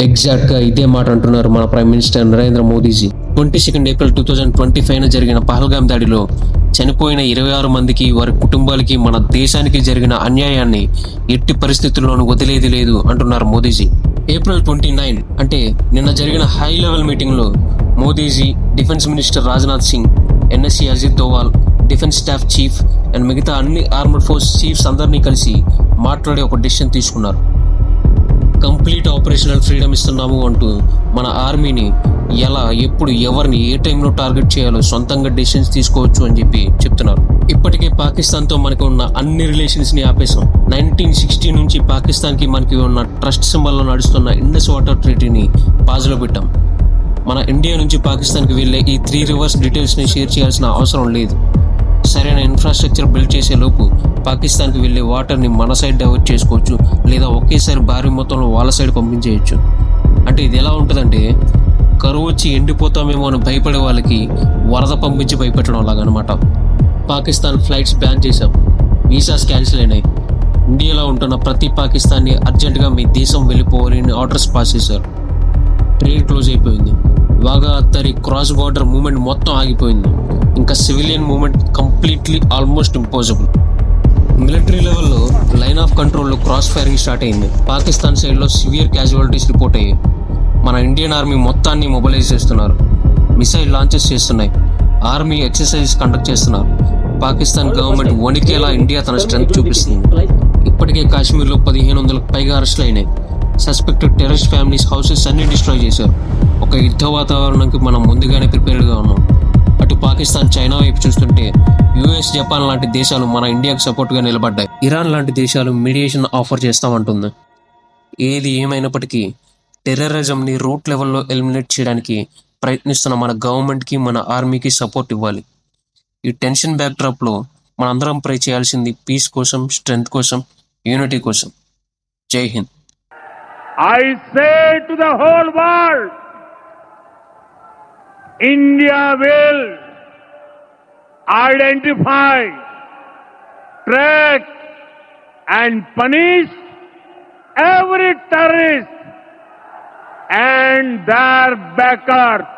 Exact గా ఇదే మాట అంటున్నారు మన prime minister Narendra Modiji. 22 April 2025 జరిగిన పహల్గాం దాడిలో చనిపోయిన 26 మందికి, వారి కుటుంబాలకి, మన దేశానికి జరిగిన అన్యాయాన్ని ఎట్టి పరిస్థితుల్లోనూ వదిలేది లేదు అంటున్నారు మోదీజీ. ఏప్రిల్ 29 అంటే నిన్న జరిగిన హై లెవెల్ మీటింగ్ లో Modiji, defence minister Rajnath Singh, NSC Ajit Doval, defence staff chief and మిగతా అన్ని ఆర్మడ్ ఫోర్స్ చీఫ్స్ అందరినీ కలిసి మాట్లాడి ఒక డెసిషన్ తీసుకున్నారు. కంప్లీట్ ఆపరేషనల్ ఫ్రీడమ్ ఇస్తున్నాము అంటూ మన ఆర్మీని ఎలా, ఎప్పుడు, ఎవరిని, ఏ టైంలో టార్గెట్ చేయాలో సొంతంగా డెసిషన్స్ తీసుకోవచ్చు అని చెప్పి చెప్తున్నారు. ఇప్పటికే పాకిస్తాన్తో మనకు ఉన్న అన్ని రిలేషన్స్ని ఆపేసాం. 1960 నుంచి పాకిస్తాన్కి మనకి ఉన్న ట్రస్ట్ సింబల్లో నడుస్తున్న ఇండస్ వాటర్ ట్రీటీని పాజ్లో పెట్టాం. మన ఇండియా నుంచి పాకిస్తాన్కి వెళ్ళే ఈ 3 రివర్స్ డీటెయిల్స్ని షేర్ చేయాల్సిన అవసరం లేదు. సరైన ఇన్ఫ్రాస్ట్రక్చర్ బిల్డ్ చేసే లోపు పాకిస్తాన్కి వెళ్ళే వాటర్ని మన సైడ్ డైవర్ట్ చేసుకోవచ్చు, లేదా ఒకేసారి భారీ మొత్తంలో వాళ్ళ సైడ్ పంపించేయచ్చు. అంటే ఇది ఎలా ఉంటుందంటే, కరువు వచ్చి ఎండిపోతామేమో అని భయపడే వాళ్ళకి వరద పంపించి భయపెట్టడం లాగనమాట. పాకిస్తాన్ ఫ్లైట్స్ బ్యాన్ చేశాం, వీసాస్ క్యాన్సిల్ అయినాయి. ఇండియాలో ఉంటున్న ప్రతి పాకిస్తాన్ని అర్జెంటుగా మీ దేశం వెళ్ళిపోవాలని ఆర్డర్స్ పాస్ చేశారు. ట్రేడ్ క్లోజ్ అయిపోయింది. Wagah Attari cross border movement మొత్తం ఆగిపోయింది. ఇంకా civilian movement completely almost impossible. Military లెవెల్లో లైన్ ఆఫ్ కంట్రోల్లో క్రాస్ ఫైరింగ్ స్టార్ట్ అయింది. పాకిస్తాన్ సైడ్లో సివియర్ క్యాజువాలిటీస్ రిపోర్ట్ అయ్యాయి. మన ఇండియన్ ఆర్మీ మొత్తాన్ని మొబిలైజ్ చేస్తున్నారు, మిసైల్ లాంచెస్ చేస్తున్నాయి, ఆర్మీ ఎక్సర్సైజ్ కండక్ట్ చేస్తున్నారు. పాకిస్తాన్ గవర్నమెంట్ వణికేలా ఇండియా తన స్ట్రెంగ్త్ చూపిస్తుంది. ఇప్పటికే కాశ్మీర్లో 1500కు పైగా అరెస్టులు అయినాయి. సస్పెక్టెడ్ టెర్రరిస్ట్ ఫ్యామిలీస్ హౌసెస్ అన్ని డిస్ట్రాయ్ చేశారు. ఒక యుద్ధ వాతావరణానికి మనం ముందుగానే ప్రిపేర్డ్గా ఉన్నాం. అటు పాకిస్తాన్, చైనా వైపు చూస్తుంటే యుఎస్, జపాన్ లాంటి దేశాలు మన ఇండియాకు సపోర్ట్గా నిలబడ్డాయి. ఇరాన్ లాంటి దేశాలు మీడియేషన్ ఆఫర్ చేస్తామంటుంది. ఏది ఏమైనప్పటికీ టెర్రరిజంని రూట్ లెవెల్లో ఎలిమినేట్ చేయడానికి ప్రయత్నిస్తున్న మన గవర్నమెంట్కి, మన ఆర్మీకి సపోర్ట్ ఇవ్వాలి. ఈ టెన్షన్ బ్యాక్డ్రాప్లో మనందరం ప్రే చేయాల్సింది పీస్ కోసం, స్ట్రెంగ్త్ కోసం, యూనిటీ కోసం. జై Hind. I say to the whole world, India will identify, track and punish every terrorist and their backers.